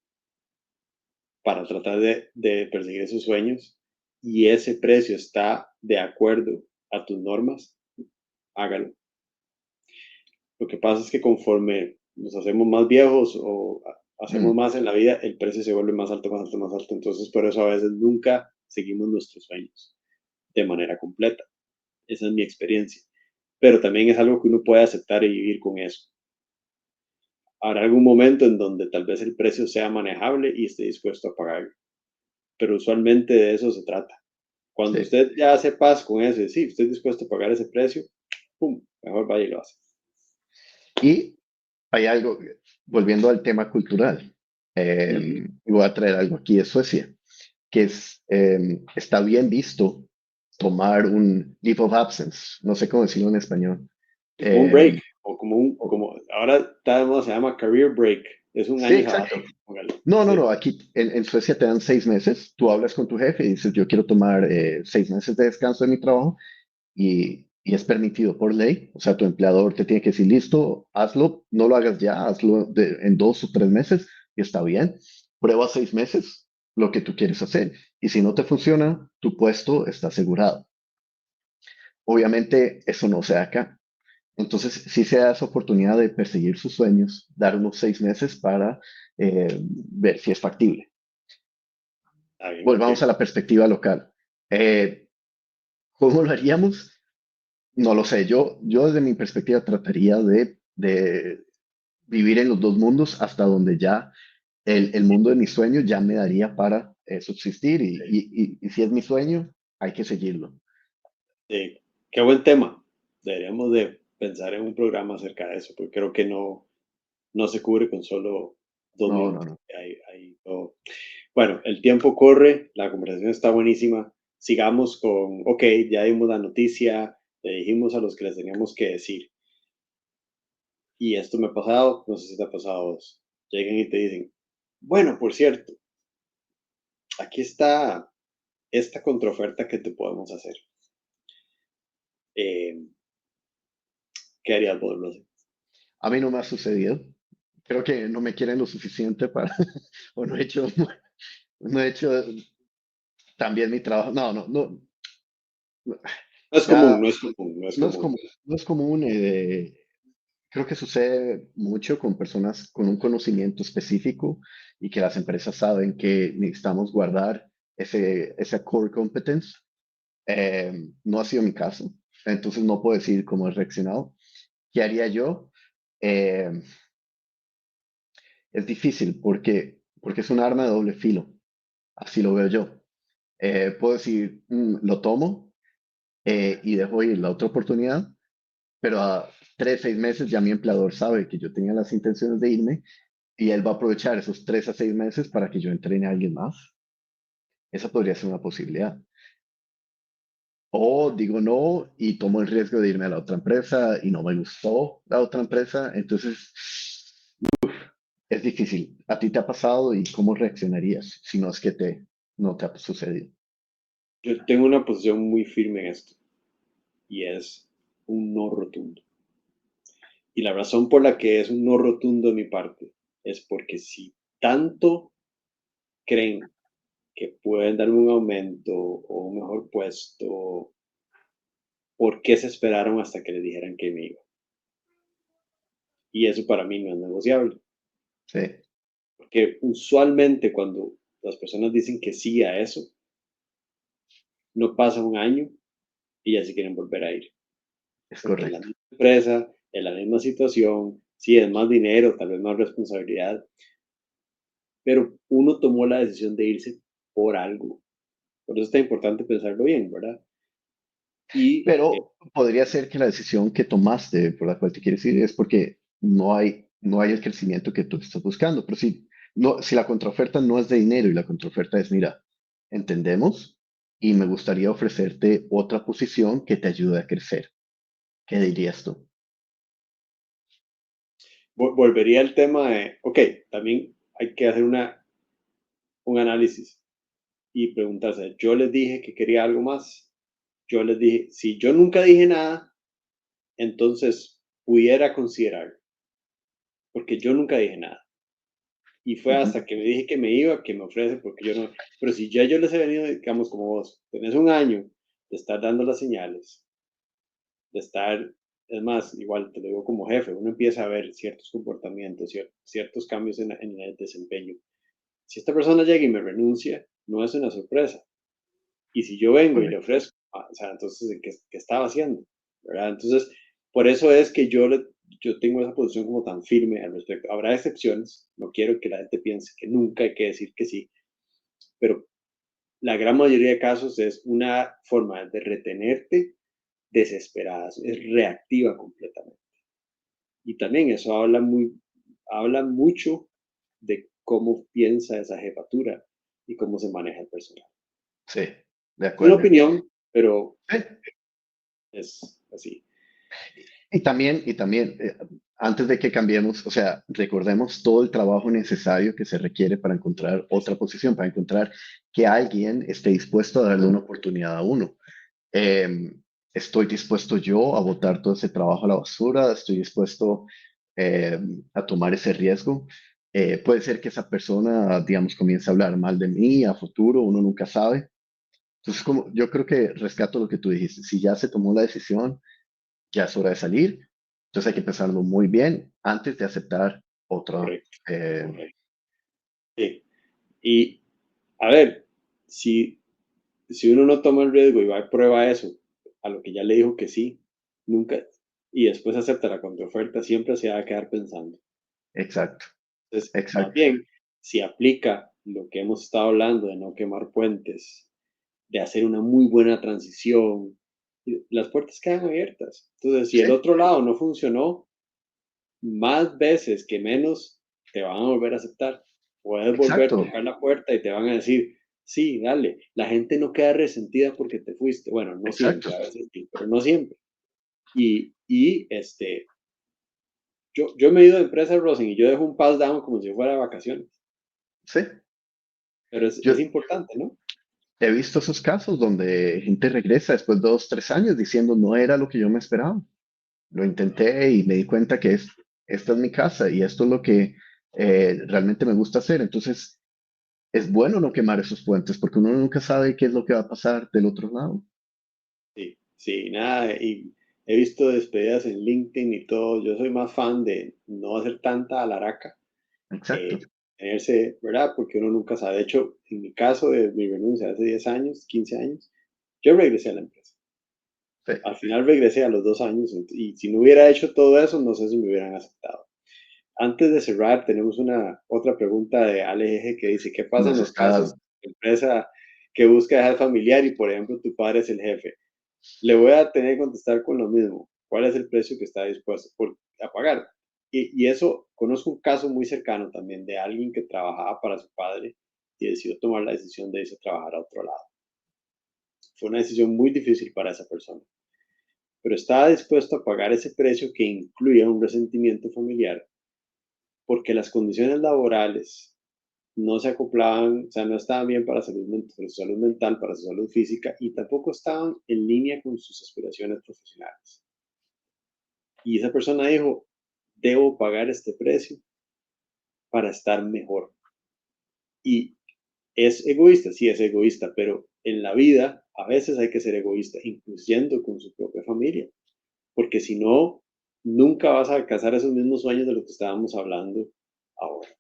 S4: para tratar de perseguir esos sueños y ese precio está de acuerdo a tus normas, hágalo. Lo que pasa es que conforme nos hacemos más viejos o hacemos más en la vida, el precio se vuelve más alto, más alto, más alto. Entonces, por eso a veces nunca seguimos nuestros sueños de manera completa. Esa es mi experiencia. Pero también es algo que uno puede aceptar y vivir con eso. Habrá algún momento en donde tal vez el precio sea manejable y esté dispuesto a pagarlo. Pero usualmente de eso se trata. Cuando
S5: Sí.
S4: usted ya hace paz con eso, sí, usted es dispuesto a pagar ese precio, ¡pum!, mejor vaya y lo hace.
S5: Y hay algo, volviendo al tema cultural, voy a traer algo aquí de Suecia, que está bien visto tomar un leave of absence, no sé cómo decirlo en español.
S4: Como un break,
S5: Eh,
S4: o como ahora está de moda, se llama career break, es un
S5: sí,
S4: año
S5: exacto.
S4: sabático, póngale.
S5: No, no,
S4: Sí,
S5: no, aquí en Suecia te dan 6 meses, tú hablas con tu jefe y dices, yo quiero tomar 6 meses de descanso de mi trabajo y es permitido por ley, o sea, tu empleador te tiene que decir, listo, hazlo, no lo hagas ya, hazlo en 2 o 3 meses y está bien, prueba 6 meses lo que tú quieres hacer y si no te funciona, tu puesto está asegurado. Obviamente eso no se da acá. Entonces, sí se da esa oportunidad de perseguir sus sueños, dar unos 6 meses para ver si es factible.
S4: está bien, ok.
S5: Volvamos a la perspectiva local. Eh, ¿Cómo lo haríamos? No lo sé. Yo desde mi perspectiva trataría de vivir en los dos mundos hasta donde ya el mundo de mis sueños ya me daría para subsistir y si es mi sueño, hay que seguirlo.
S4: Qué buen tema. Deberíamos de pensar en un programa acerca de eso, porque creo que no se cubre con solo dos
S5: No, no,
S4: minutos.
S5: no.
S4: Hay todo. Bueno, el tiempo corre, la conversación está buenísima. Sigamos con, ok, ya dimos la noticia, le dijimos a los que les teníamos que decir. Y esto me ha pasado, no sé si te ha pasado a vos. Llegan y te dicen, bueno, por cierto, aquí está esta contraoferta que te podemos hacer. Eh, ¿Qué harías vos, Rosy?
S5: A mí no me ha sucedido. Creo que no me quieren lo suficiente para, o no he hecho tan bien mi trabajo. No, no, no.
S4: No es común,
S5: Ya
S4: no es común, no es
S5: no es
S4: común.
S5: común, no es común. Creo que sucede mucho con personas con un conocimiento específico y que las empresas saben que necesitamos guardar esa core competence. No ha sido mi caso, entonces no puedo decir cómo he reaccionado. ¿Qué haría yo? Eh, es difícil porque es un arma de doble filo, así lo veo yo. Puedo decir, lo tomo y dejo ir la otra oportunidad, pero a 3, 6 meses ya mi empleador sabe que yo tenía las intenciones de irme y él va a aprovechar esos 3 a 6 meses para que yo entrene a alguien más. Esa podría ser una posibilidad. O digo no y tomo el riesgo de irme a la otra empresa y no me gustó la otra empresa. Entonces es difícil. ¿A ti te ha pasado y cómo reaccionarías si no es que no te ha sucedido?
S4: Yo tengo una posición muy firme en esto y es un no rotundo. Y la razón por la que es un no rotundo de mi parte es porque si tanto creen que pueden darme un aumento o un mejor puesto, ¿por qué se esperaron hasta que les dijeran que me iba? Y eso para mí no es negociable,
S5: Sí,
S4: porque usualmente cuando las personas dicen que sí a eso, no pasa un año y ya se quieren volver a ir,
S5: es
S4: porque en la
S5: correcto.
S4: misma empresa, en la misma situación, sí es más dinero, tal vez más responsabilidad, pero uno tomó la decisión de irse por algo. Por eso está importante pensarlo bien, ¿verdad? Y
S5: Pero podría ser que la decisión que tomaste por la cual te quieres ir es porque no hay el crecimiento que tú estás buscando. Pero si la contraoferta no es de dinero y la contraoferta es, mira, entendemos y me gustaría ofrecerte otra posición que te ayude a crecer. ¿Qué dirías tú?
S4: volvería al tema de, ok, también hay que hacer un análisis y preguntarse, yo les dije que quería algo más, yo les dije, si yo nunca dije nada, entonces pudiera considerar, porque yo nunca dije nada. Y fue
S5: Ujú.
S4: hasta que me dije que me iba, que me ofrece, porque yo no, pero si ya yo les he venido, digamos, como vos, tenés un año de estar dando las señales, de estar es más, igual te lo digo como jefe, uno empieza a ver ciertos comportamientos, ciertos cambios en el desempeño. Si esta persona llega y me renuncia, no es una sorpresa. Y si yo vengo y le
S5: Correcto.
S4: ofrezco, o sea, entonces, ¿qué estaba haciendo? ¿Verdad? Entonces, por eso es que yo tengo esa posición como tan firme al respecto. Habrá excepciones, no quiero que la gente piense que nunca hay que decir que sí, pero la gran mayoría de casos es una forma de retenerte desesperada, es reactiva completamente. Y también eso habla mucho de cómo piensa esa jefatura y cómo se maneja el personal.
S5: Sí, de
S4: Es una
S5: acuerdo.
S4: opinión, pero
S5: Sí.
S4: es así.
S5: Y también, antes de que cambiemos, o sea, recordemos todo el trabajo necesario que se requiere para encontrar otra posición, para encontrar que alguien esté dispuesto a darle una oportunidad a uno. Eh, Estoy dispuesto yo a botar todo ese trabajo a la basura, estoy dispuesto eh, a tomar ese riesgo. Puede ser que esa persona, digamos, comience a hablar mal de mí a futuro, uno nunca sabe. Entonces, como, yo creo que rescato lo que tú dijiste. Si ya se tomó la decisión, ya es hora de salir. Entonces hay que pensarlo muy bien antes de aceptar otra.
S4: Correcto, correcto. Sí. Y a ver, si uno no toma el riesgo y va a prueba eso, a lo que ya le dijo que sí, nunca, y después acepta la contraoferta, siempre se va a quedar pensando.
S5: Exacto,
S4: Entonces, más
S5: exacto.
S4: bien, si aplica lo que hemos estado hablando de no quemar puentes, de hacer una muy buena transición, las puertas quedan abiertas. Entonces, si el
S5: Sí,
S4: otro lado no funcionó, más veces que menos te van a volver a aceptar. Puedes volver a
S5: exacto,
S4: tocar la puerta y te van a decir, sí, dale. La gente no queda resentida porque te fuiste. Bueno, no
S5: exacto.
S4: siempre, a veces sí, pero no siempre. Y yo me he ido de empresa, Rosen, y yo dejo un pass down como si fuera de vacaciones.
S5: Sí.
S4: Pero
S5: Yo
S4: es importante, ¿no?
S5: he visto esos casos donde gente regresa después de 2, 3 años diciendo no era lo que yo me esperaba. Lo intenté y me di cuenta que esta es mi casa y esto es lo que realmente me gusta hacer. Entonces, es bueno no quemar esos puentes porque uno nunca sabe qué es lo que va a pasar del otro lado.
S4: Sí, sí, nada. Y he visto despedidas en LinkedIn y todo. Yo soy más fan de no hacer tanta alaraca,
S5: Exacto.
S4: tenerse, ¿verdad? Porque uno nunca sabe. De hecho, en mi caso de mi renuncia hace 10 años, 15 años, yo regresé a la empresa.
S5: Sí.
S4: Al final regresé a los 2 años y si no hubiera hecho todo eso, no sé si me hubieran aceptado. Antes de cerrar, tenemos una otra pregunta de Ale Eje que dice, ¿qué pasa en
S5: Nos
S4: los casos
S5: está,
S4: de empresa que busca dejar familiar y, por ejemplo, tu padre es el jefe? Le voy a tener que contestar con lo mismo. ¿Cuál es el precio que está dispuesto a pagar? Y eso, conozco un caso muy cercano también de alguien que trabajaba para su padre y decidió tomar la decisión de irse a trabajar a otro lado. Fue una decisión muy difícil para esa persona, pero estaba dispuesto a pagar ese precio que incluía un resentimiento familiar porque las condiciones laborales no se acoplaban, o sea, no estaban bien para su salud mental, para su salud física y tampoco estaban en línea con sus aspiraciones profesionales. Y esa persona dijo, debo pagar este precio para estar mejor. Y es egoísta, sí es egoísta, pero en la vida a veces hay que ser egoísta, incluyendo con su propia familia, porque si no, nunca vas a alcanzar esos mismos sueños de los que estábamos hablando ahora.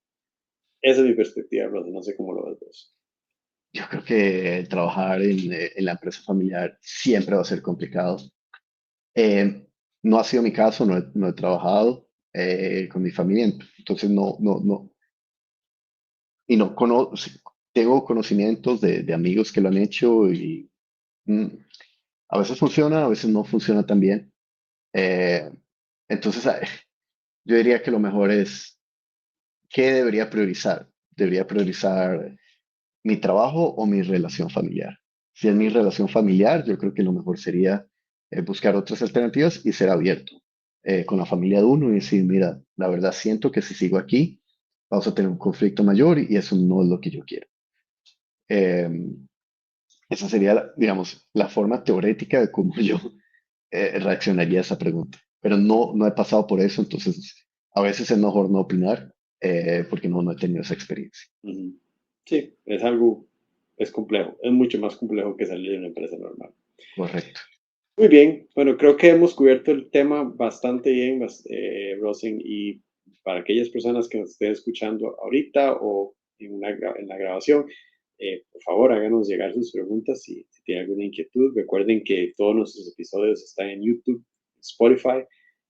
S4: Esa es mi perspectiva, Rosa, no sé cómo lo ves vos.
S5: yo creo que trabajar en la empresa familiar siempre va a ser complicado. Eh, no ha sido mi caso, no he trabajado con mi familia, entonces y no tengo conocimientos de amigos que lo han hecho y mm, a veces funciona, a veces no funciona tan bien. Eh, entonces, yo diría que lo mejor es, ¿qué debería priorizar? ¿Debería priorizar mi trabajo o mi relación familiar? Si es mi relación familiar, yo creo que lo mejor sería buscar otras alternativas y ser abierto con la familia de uno y decir, mira, la verdad siento que si sigo aquí, vamos a tener un conflicto mayor y eso no es lo que yo quiero. Eh, Esa sería, digamos, la forma teorética de cómo yo reaccionaría a esa pregunta. Pero no he pasado por eso, entonces a veces es mejor no opinar porque no he tenido esa experiencia.
S4: Ujú. Sí, es complejo, es mucho más complejo que salir de una empresa normal.
S5: Correcto.
S4: Muy bien, bueno, creo que hemos cubierto el tema bastante bien, Rosen, y para aquellas personas que nos estén escuchando ahorita o en la grabación, por favor háganos llegar sus preguntas si tienen alguna inquietud. Recuerden que todos nuestros episodios están en YouTube, Spotify.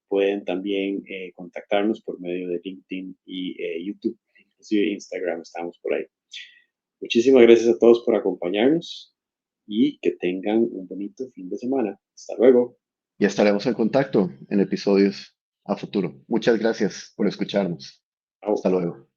S4: Pueden también contactarnos por medio de LinkedIn y YouTube, inclusive Instagram, estamos por ahí. Muchísimas gracias a todos por acompañarnos y que tengan un bonito fin de semana. Hasta luego.
S5: Y estaremos en contacto en episodios a futuro. Muchas gracias por escucharnos.
S4: Chao.
S5: Hasta luego.